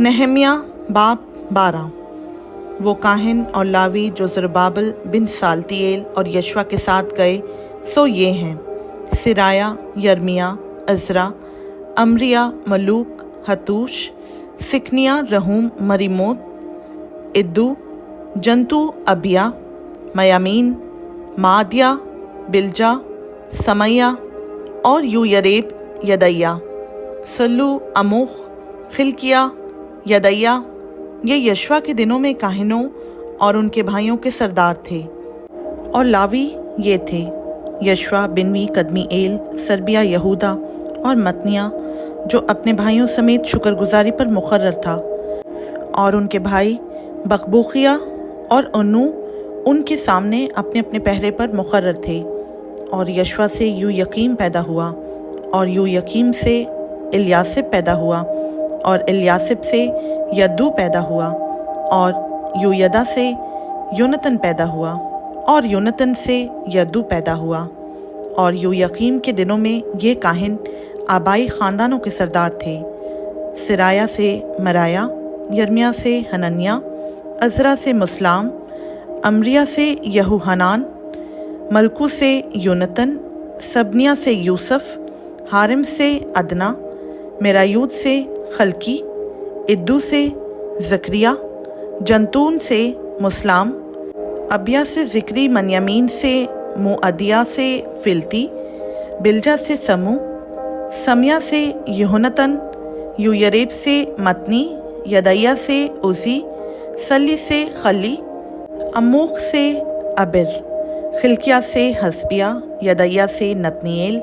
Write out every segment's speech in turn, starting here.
नहम्या बाप 12। वो काहिन और लावी जो ज़रुब्बाबिल बिन सालतिएल और यशवा के साथ गए सो ये हैं: सिराया, यर्मिया, अज़रा, अमरिया, मलूक, हतूश, सिकनिया, रहूम, मरीमोत, इद्दू, जंतु, अबिया, मयामीन, मादिया, बिलजा, समैया और यूयरेब, यदैया, सल्लू, अमोख, खिलकिया, यदैया। ये यशवा के दिनों में काहिनों और उनके भाइयों के सरदार थे। और लावी ये थे: यशवा, बिनवी, कदमीएल, सरबिया, यहूदा और मतनिया, जो अपने भाइयों समेत शुक्रगुजारी पर मुकर्रर था। और उनके भाई बकबूकिया और उन्नू उनके सामने अपने अपने पहरे पर मुकर्रर थे। और यशवा से यूयकीम पैदा हुआ, और यूयकीम से इल्यासिब पैदा हुआ, और इल्यासिब से यद्दू पैदा हुआ, और यूयदा से योनतन पैदा हुआ, और योनतन से यद्दू पैदा हुआ। और यूयकीम के दिनों में ये काहिन आबाई ख़ानदानों के सरदार थे: सिराया से मराया, यर्मिया से हनन्या, अज़रा से मुस्लाम, अमरिया से यहूहनान, मलकू से योनतन, सबनिया से यूसुफ, हारिम से अदना, मेरायूद से खलकी, इद्दू से ज़करिया, जंतून से मुस्लाम, अबिया से ज़िक्री, मन्यामीन से मुअदिया से फिलती, बिलजा से समू, समिया से यहोनतन, यूयरेब से मतनी, यदैया से उज़ी, सल्ली से खली, अमूख से अबिर, खिलकिया से हसबिया, यदैया से नतनीएल।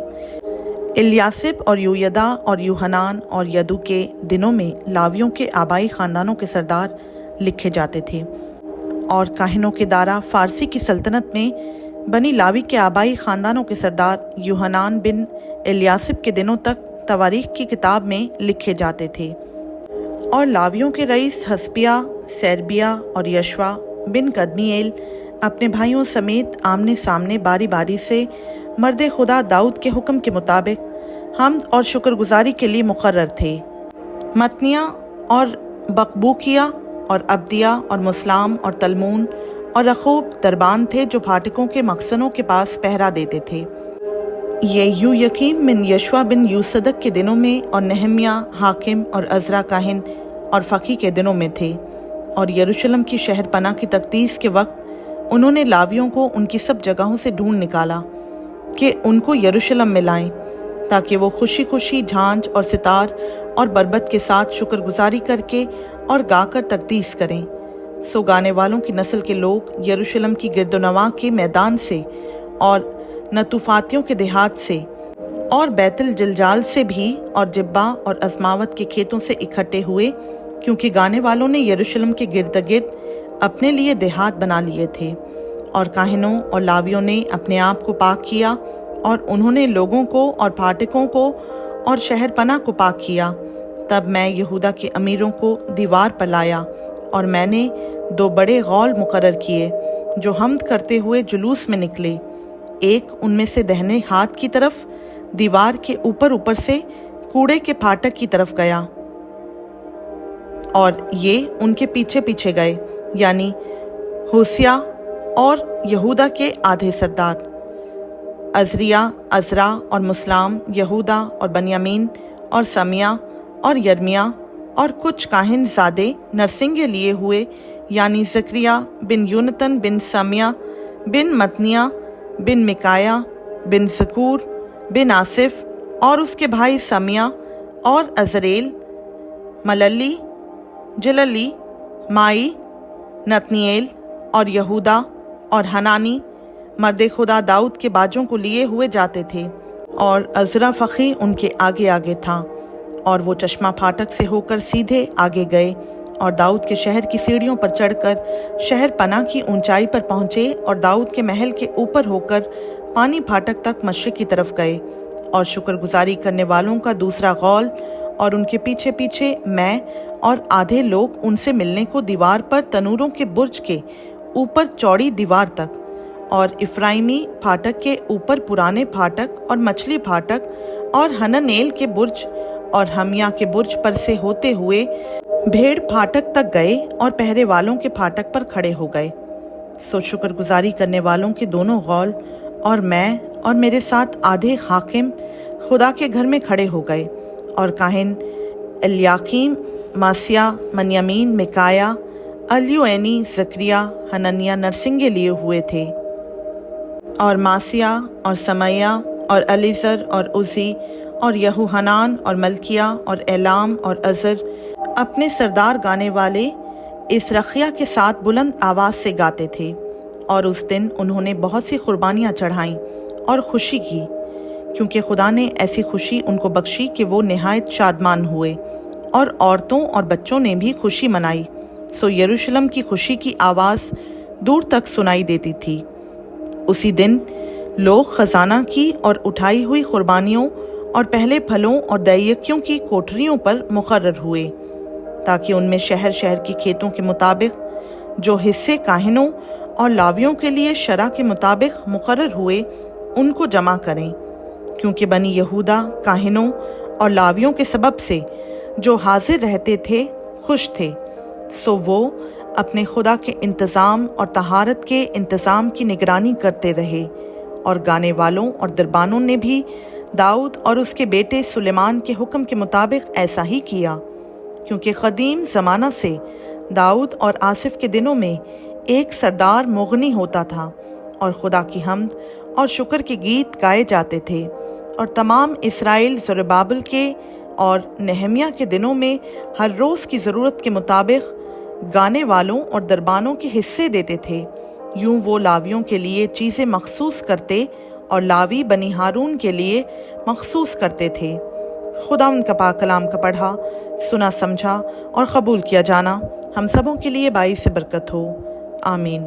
इल्यासिब और यूयदा और यूहनान और यदू के दिनों में लावियों के आबाई ख़ानदानों के सरदार लिखे जाते थे। और काहिनों के दारा फ़ारसी की सल्तनत में बनी लावी के आबाई ख़ानदानों के सरदार यूहनान बिन इल्यासिब के दिनों तक तवारीख़ की किताब में लिखे जाते थे। और लावियों के रईस हसबिया, सरबिया और यशवा बिन कदमीएल अपने भाइयों समेत आमने सामने बारी बारी से मर्द खुदा दाऊद के हुक्म के मुताबिक हम्द और शुक्रगुजारी के लिए मुकर्रर थे। मतनिया और बकबूकिया और अब्दिया और मुस्लाम और तलमून और रखूब दरबान थे, जो फाटकों के मखसनों के पास पहरा देते थे। ये यूयकीम बिन यशवा बिन यूसदक के दिनों में, और नहम्या हाकिम और अज़रा काहिन और फ़की के दिनों में थे। और यरूशलेम की शहर पनाह की तख्तीस के वक्त उन्होंने लावियों को उनकी सब जगहों से ढूंढ निकाला कि उनको यरूशलेम में लाएं, ताकि वो खुशी खुशी झांझ और सितार और बरबत के साथ शुक्रगुजारी करके और गाकर तकदीस करें। सो गाने वालों की नस्ल के लोग यरूशलेम की गिरदोनवा के मैदान से और नतुफातियों के देहात से और बैतुल जिलजाल से भी और जिब्बा और अज़मावत के खेतों से इकट्ठे हुए, क्योंकि गाने वालों ने यरूशलेम के गिर्द गिर्द अपने लिए देहात बना लिए थे। और काहिनों और लावियों ने अपने आप को पाक किया, और उन्होंने लोगों को और फाटकों को और शहर पनाह को पाक किया। तब मैं यहूदा के अमीरों को दीवार पर लाया, और मैंने 2 बड़े गौल मुकर्रर किए, जो हम्द करते हुए जुलूस में निकले। एक उनमें से दाहिने हाथ की तरफ दीवार के ऊपर से कूड़े के फाटक की तरफ गया, और ये उनके पीछे पीछे गए, यानी होसिया और यहूदा के आधे सरदार, अज़रिया, अज़रा और मुस्लाम, यहूदा और बन्यामीन और समिया और यर्मिया, और कुछ काहिन ज़ादे नरसिंगे लिए हुए, यानी ज़करिया बिन योनतन बिन समिया बिन मतनिया बिन मिकाया बिन ज़कूर बिन आसिफ, और उसके भाई समिया और अज़रेल, मलली, जलली, माई, नतनीएल और यहूदा और हनानी मर्द खुदा दाऊद के बाजों को लिए हुए जाते थे। और अज़रा फ़की उनके आगे आगे था। और वो चश्मा फाटक से होकर सीधे आगे गए, और दाऊद के शहर की सीढ़ियों पर चढ़कर शहर पनाह की ऊंचाई पर पहुँचे, और दाऊद के महल के ऊपर होकर पानी फाटक तक मशरिक़ की तरफ गए। और शुक्रगुजारी करने वालों का दूसरा गौल, और उनके पीछे पीछे मैं और आधे लोग उनसे मिलने को दीवार पर तनूरों के बुर्ज के ऊपर चौड़ी दीवार तक, और इफ्राइमी फाटक के ऊपर पुराने फाटक और मछली फाटक और हननेल के बुर्ज और हमिया के बुर्ज पर से होते हुए भेड़ फाटक तक गए और पहरे वालों के फाटक पर खड़े हो गए। सो शुक्रगुजारी करने वालों के दोनों गौल और मैं और मेरे साथ आधे हाकिम खुदा के घर में खड़े हो गए, और काहिन एलयाकीम, मासिया, मनियामीन, मिकाया, अल्युएनी, जकरिया, हनन्या नरसिंगे लिए हुए थे, और मासिया और समैया और अलीजर और उजी और यहूहनान और मलकिया और एलाम और अजर अपने सरदार गाने वाले इस रखिया के साथ बुलंद आवाज़ से गाते थे। और उस दिन उन्होंने बहुत सी कुर्बानियाँ चढ़ाईं और खुशी की, क्योंकि खुदा ने ऐसी खुशी उनको बख्शी कि वो निहायत शादमान हुए, और औरतों और बच्चों ने भी खुशी मनाई। सो यरूशलेम की खुशी की आवाज़ दूर तक सुनाई देती थी। उसी दिन लोग खजाना की और उठाई हुई कुर्बानियों और पहले फलों और दैयकियों की कोठरियों पर मुकर्रर हुए, ताकि उनमें शहर शहर के खेतों के मुताबिक जो हिस्से काहिनों और लावियों के लिए शरा के मुताबिक मुकर्रर हुए उनको जमा करें, क्योंकि बनी यहूदा काहिनों और लावियों के सबब से जो हाजिर रहते थे खुश थे। सो वो अपने खुदा के इंतज़ाम और तहारत के इंतज़ाम की निगरानी करते रहे, और गाने वालों और दरबानों ने भी दाऊद और उसके बेटे सुलेमान के हुक्म के मुताबिक ऐसा ही किया, क्योंकि क़दीम ज़माना से दाऊद और आसिफ के दिनों में एक सरदार मुगनी होता था, और खुदा की हम्द और शुक्र के गीत गाए जाते थे। और तमाम इस्राएल ज़रुब्बाबेल के और नेहमिया के दिनों में हर रोज़ की ज़रूरत के मुताबिक गाने वालों और दरबानों के हिस्से देते थे। यूं वो लावियों के लिए चीज़ें मखसूस करते और लावी बनी हारून के लिए मखसूस करते थे। खुदा उनका पाक कलाम का पढ़ा, सुना, समझा और कबूल किया जाना हम सबों के लिए बाइस बरकत हो। आमीन।